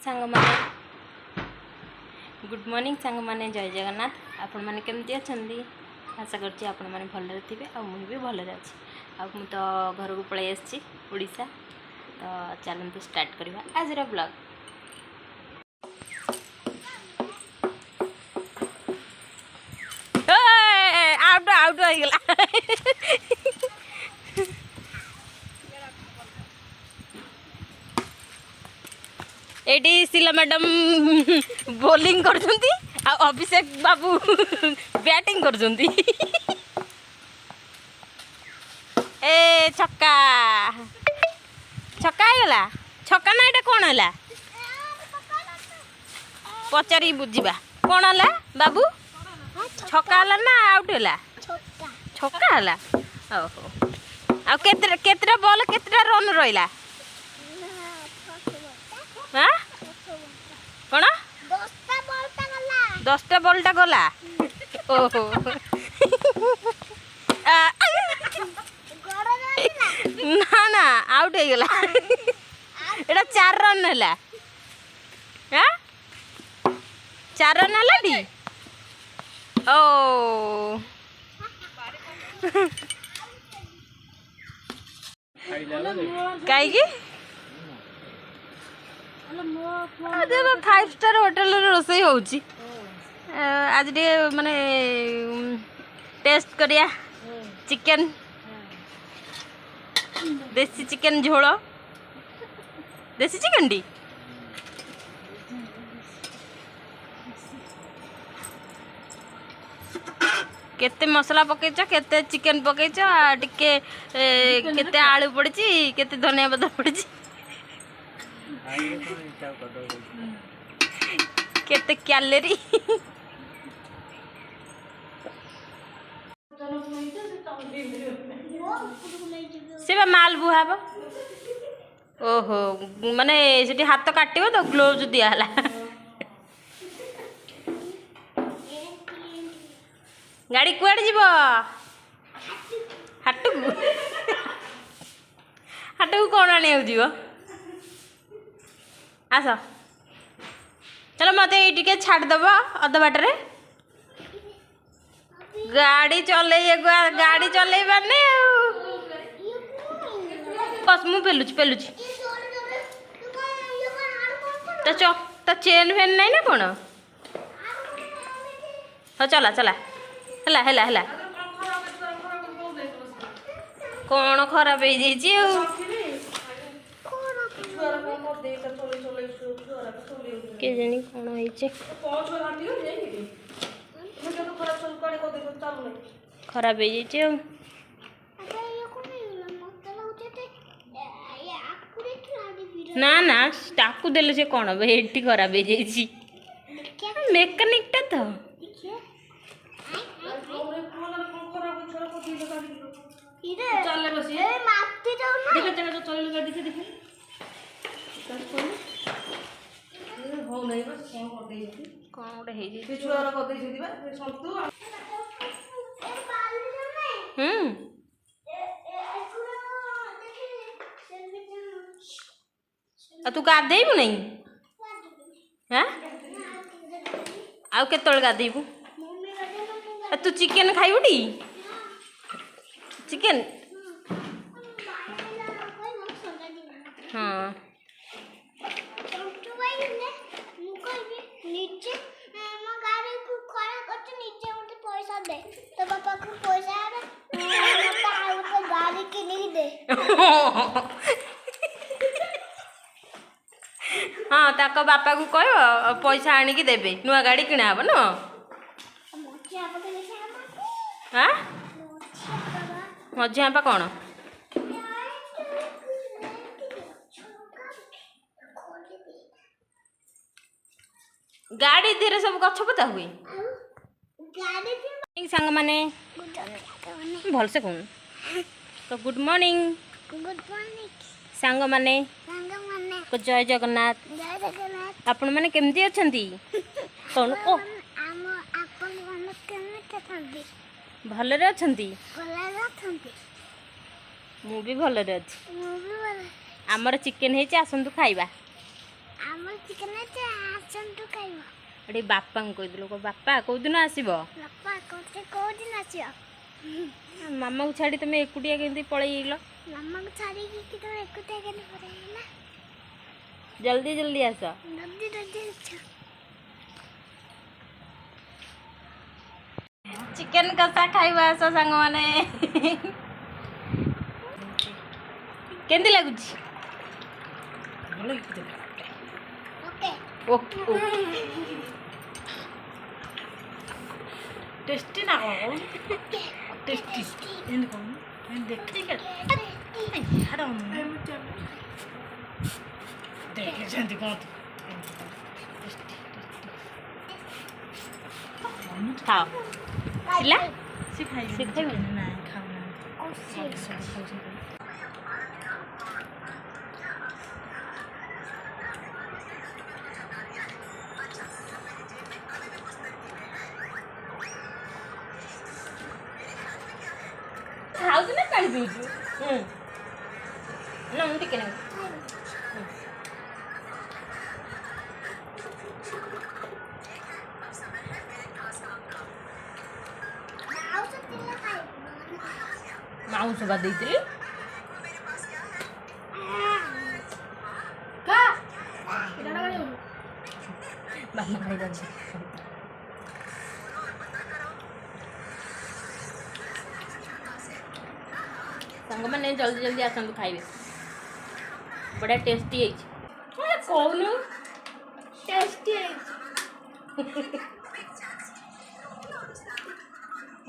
सांग माने good morning सांग माने जय जगन्नाथ। आपण माने केमती अछंदी? आशा करछि आपण माने भलरे थिबे आ मुई भी भलरे अछि। आ मु तो घर को पळै आछि ओडिसा। तो चलंतु स्टार्ट करबा आज रो ब्लॉग। आउट आउट हो गेला। एटी शिला मैडम बॉलिंग करछंती आ अभिषेक बाबू बैटिंग करछंती। ए छक्का छक्का आइला। छक्का ना एटा कोन हला पचारी बुझिबा कोन हला बाबू? छक्का हला ना आउट हला? छक्का हला। ओहो आ केतरा बॉल केतरा रन रहिला? हाँ कौन 10टा बॉलटा गला। ओहो ना ना आउट हो गला। एटा 4 रन हला। हाँ 4 रन हला डी। ओ कहीं 5 स्टार होटल रोसई होची। आज टे माने टेस्ट करिया चिकन देसी चिकन झोल देसी चिकन टी केते मसला पकईच केते चिकन पकईच टिके केते आलू पड़ी केते धनिया पत्ता पड़ी केते कैलोरी। से माल बुहाब। ओहो माने सेठी हाथ काटिबो तो ग्लोव्स दिया हला। गाड़ी कुआड़ जीव हाटू हाटू कौन आने जीव आस चलो मत ये छाड़देव अध बाटर गाड़ी चल गाड़ी चलैबार नहीं बस मु पेलुची पेलुची तो चेन फेन नहीं ना कौन हाँ चला चला हला हला हला कौन खराब हो जाइए के जानी कौन होइचे खराब हो जाइए ना ना टाकू देले से कौन हम एटी खराब हो जाइए मेकानिक टा तो चले बसी ए मारते जाओ ना देख देख तो चले गाड़ी देख देख हो नहीं बस कौन कर दे छी कौन ओडे हे जी छुआरा कर दे छी दिबा संतु आ तू गाधेबु नहीं हां आउ केतल गाधेबु आ तू चिकन खाइबुटी चिकन हाँ हाँ ताको बापा को कह पैसा आनिकी देबे नुआ गाड़ी किना हबो न हाँ मझिया पा कौन गाड़ी धीरे सब गछ पता हुए सांग माने भल से कौन तो गुड मॉर्निंग सांग माने को जय जगन्नाथ। आपण माने केमती अछंती कौन ओ भलरे अछंती मु भी भलरे अछि। आमर चिकन हेछि आसंतु खाइबा ଆମର ଚିକେନ ଅଛି ଆସନ୍ତୁ ଖାଇବ। ଏଠି ବାପାଙ୍କୁ କହିଦେଲୁ ବାପା କୋଉଦିନ ଆସିବ? ବାପା କୋଉଦିନ ଆସିବ? ମାମାକୁ ଛାଡ଼ି ତମେ ଏକୁଟିଆ କେମିତି ପଳେଇଲ? ମାମାକୁ ଛାଡ଼ିକି କି ତମେ ଏକୁଟିଆ କେମିତି ପଳେଇଲା? ଜଲ୍ଦି ଜଲ୍ଦି ଆସ। ଜଲ୍ଦି ଜଲ୍ଦି ଆସ। ଚିକେନ କଷା ଖାଇବା ଆସ ସାଙ୍ଗମାନେ। କେମିତି ଲାଗୁଛି? ଓକେ टेस्टी ना कौन टेस्टी इन कौन मैं देखती क्या यार देख जंती कौन खाओ पिला सिखाई सिखाई ना खाना ଖାଉଛୁ ନା ପାଣି ପିଉଛୁ? ନା ମୁଁ ଟିକେ ନେବି। ମାଉଁସ ବା ଦେଇଥିଲି। ବାପା ଖାଇଯାଉଛି। ସାଙ୍ଗମାନେ ଜଲ୍ଦି ଜଲ୍ଦି ଆସନ୍ତୁ ଖାଇବେ। ବଢ଼ିଆ ଟେଷ୍ଟି ହେଇଛି। କହୁନୁ ଟେଷ୍ଟି ହେଇଛି।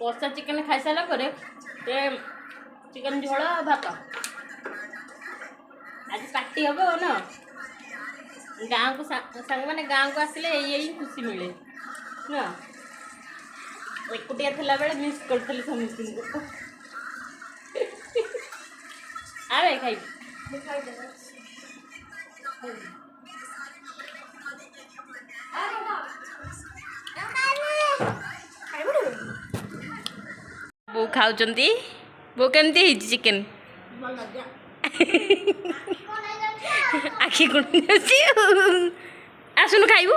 କଷା ଚିକେନ ଖାଇସାରିଲା ପରେ ଚିକେନ ଝୋଳ ଭାତ ଆଜି ପାର୍ଟି ହବ ନା। ଗାଁକୁ ସାଙ୍ଗମାନେ ଗାଁକୁ ଆସିଲେ ଏଇ ଖୁସି ମିଳେ ନା। ଏକୁଟିଆ ଥିଲାବେଳେ ମିସ୍ କରିଥିଲି ସମସ୍ତଙ୍କୁ। ଆରେ ଖାଇବି ବୋଉ ଖାଉଛନ୍ତି। ବୋଉ କେମିତି ହେଇଛି ଚିକେନ? ଆଖି କୁଣ୍ଡୁଛି। ଆସୁନୁ ଖାଇବୁ।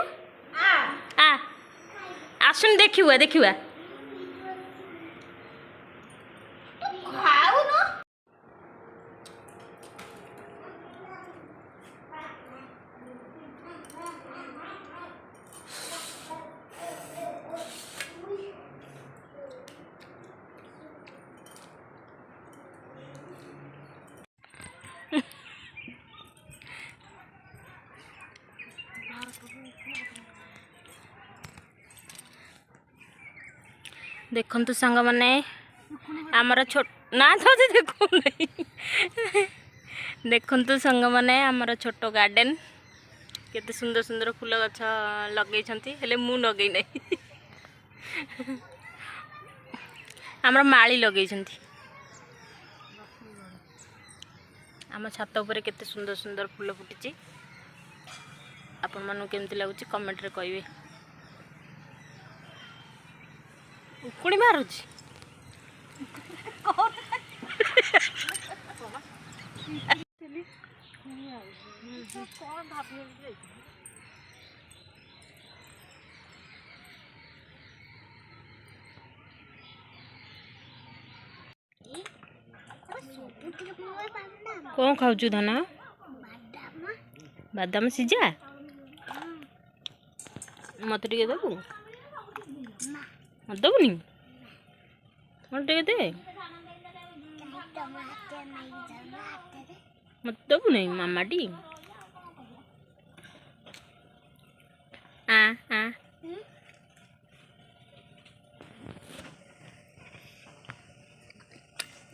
ଆସୁନୁ ଦେଖିବା ଦେଖିବା। देखु सांगने आमर छोट ना तो देखु नहीं। देखु सांग मैंने आमर छोट गार्डन केते सुंदर सुंदर फूल गछ लगे हेले मु लगे नहीं। आमर माली लगे आम छात उपर केते सुंदर सुंदर फूल फुटी। आपण मानू केमती लगुच कमेंट रे कहिबे। उकुड़ी मारुची कौन खाऊ धन? बादाम सिझा मत टे दबू मत दबुनि मत टे दे मत दबू नहीं मामा टी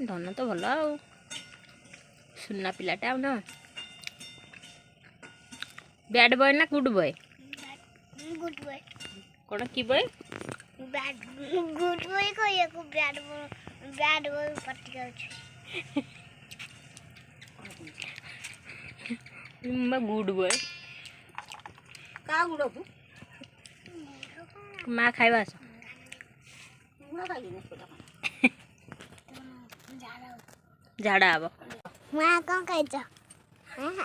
धन तो भल आ सुना पिलाटा ना। बैड बॉय ना गुड बॉय? Good boy. कौन की बॉय? बैड गुड बॉय कहिया को बैड बॉय पार्टी कर गुड बॉय का गुडो को माँ खाइबा आस झाड़ा हम माँ कौन खाइछ?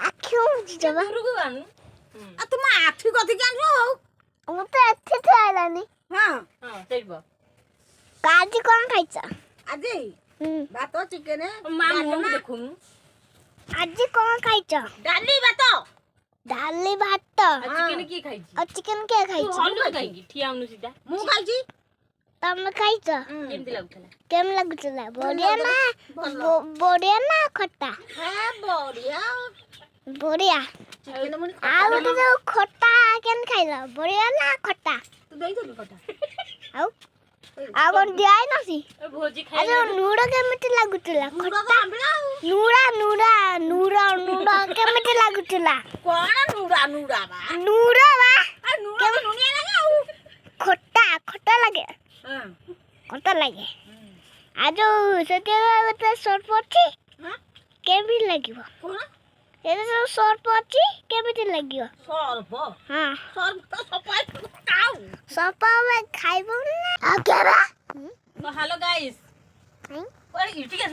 आखियों मुझे जब घरको आनु आ तुम आठी कथि के आनलो हो ମୁଁ ତ ଏଠି ଥୁଆଇଲାନି हां ହଁ ସେଇବ କାଜି କ'ଣ ଖାଇଛ आजे भात चिकेन ମା ମୁହଁକୁ ଦେଖୁନୁ ଆଜି କ'ଣ ଖାଇଛ डाली भात ଡାଲି ଭାତ ଆଉ ଚିକେନ କିଏ ଖାଇଛି ଆଉ ଚିକେନ କିଏ ତୁ ଖାଇଛ ହଲୁ କାହିଁକି ଠିଆ ହଉନୁ ସିଧା मु खाइची ତମେ ଖାଇଛ କେମିତି ଲାଗୁଥିଲା କେମିତି ଲାଗୁଥିଲା ବଢିଆ ନା ଖଟା हां बढ़िया ବଢିଆ चिकेन मुनी ଆଉ ଗୋଟେ ଯୋଉ ଖଟା କେମିତି ଖାଇଲ ବଢିଆ ନା ଖଟା तू देई दे कटा ଆଉ ଆଉ କ'ଣ ଦିଆହେଇନଛି ଭୋଜି ଆଉ ଯୋଉ ନୁଡ କେମିତି ଲାଗୁଥିଲା मुड़ा तो आंबला ନୁଡ କେମିତି ଲାଗୁଥିଲା कोन नुड़ा नुड़ा बा ନୁଡ ବା आ नुड़ा तो नुनिया लगे आउ ଖଟା ଲାଗେ हां ଖଟା ଲାଗେ ଆଉ ଯୋଉ ସେଥିରେ ଗୋଟେ ସର୍ପ ଅଛି हां କେମିତି ଲାଗିବ कोन ଏରେ ଯୋଉ ସର୍ପ ଅଛି କେମିତି ଲାଗିବ सर्प ହଁ सर्प तो सपाई काउ ସର୍ପ ଆମେ ଖାଇବୁ ନା ଆଉ କେବେ ହ୍ୟାଲୋ ଗାଇସ୍ ହୁଁ? ଏଠିକି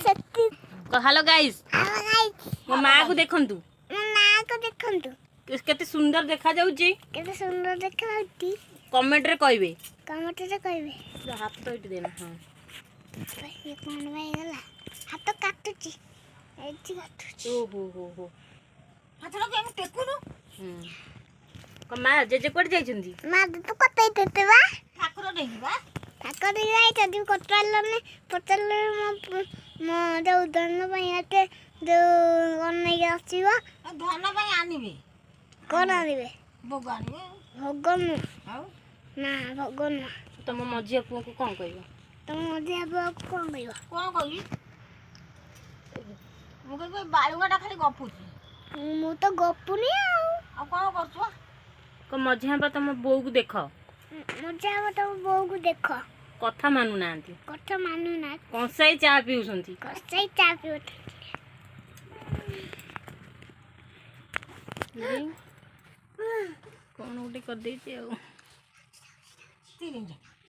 ସେତି ହ୍ୟାଲୋ ଗାଇସ୍ ଆମ ଗାଈ ମୋ ମାଆକୁ ଦେଖନ୍ତୁ ମୋ ନାଁକୁ ଦେଖନ୍ତୁ କେତେ ସୁନ୍ଦର ଦେଖାଯାଉଛି କେତେ ସୁନ୍ଦର ଦେଖାଯାଉଛି କମେଣ୍ଟରେ କହିବେ କମେଣ୍ଟରେ କହିବେ ହାତ ତ ଏଇଠି ଦେନା ହଁ ଇଏ କ'ଣ ହେଇଗଲା ହାତ କାଟୁଛି ଏଠି କାଟୁଛି ଓହୋ ହାତର କେ ଆମେ ଟେକୁनु ମା ଜେଜେ କୁଆଡେ ଯାଇଛନ୍ତି ମା ତୁ କତେଇ ଦେତେ ବା ଠାକୁର ନେଇ ଯିବା ଠାକୁର ଯାଇଛନ୍ତି ପଚାରିଲେ ମୋ ଯୋଉ ଧନ ପାଇଁ ଏତେ ଯୋଉ ଅନେଇକି ଆସିବ ଧନ ପାଇଁ ଆଣିବେ କ'ଣ ଆଣିବେ ଭୋଗ ଆଣିବେ ଭୋଗ ନୁହଁ ଆଉ ନା ଭୋଗ ନୁହଁ ତମ ମଝିଆ ପୁଅକୁ କ'ଣ କହିବ ତମ ମଝିଆ ପୁଅକୁ କ'ଣ କହିବ କଣ କହିବି ମୁଁ କହିବି ବାଳୁଙ୍ଗାଟା ଖାଲି ଗପୁଛି ମୁଁ ତ ଗପୁନି ଆଉ କଣ କରୁଛୁ ମଝିଆ ବା ତମ ବୋଉକୁ ଦେଖ ମଝିଆ ପୁଅ ତମ ବୋଉକୁ ଦେଖ କଥା ମାନୁନାହାନ୍ତି କଥା ମାନୁନା କଂସାଇ ଚା ପିଉଛନ୍ତି କଷାଇ ଚା ପିଉଛନ୍ତି କ'ଣ ଗୋଟେ କରିଦେଇଛି ଆଉ ତିରିଞ୍ଜ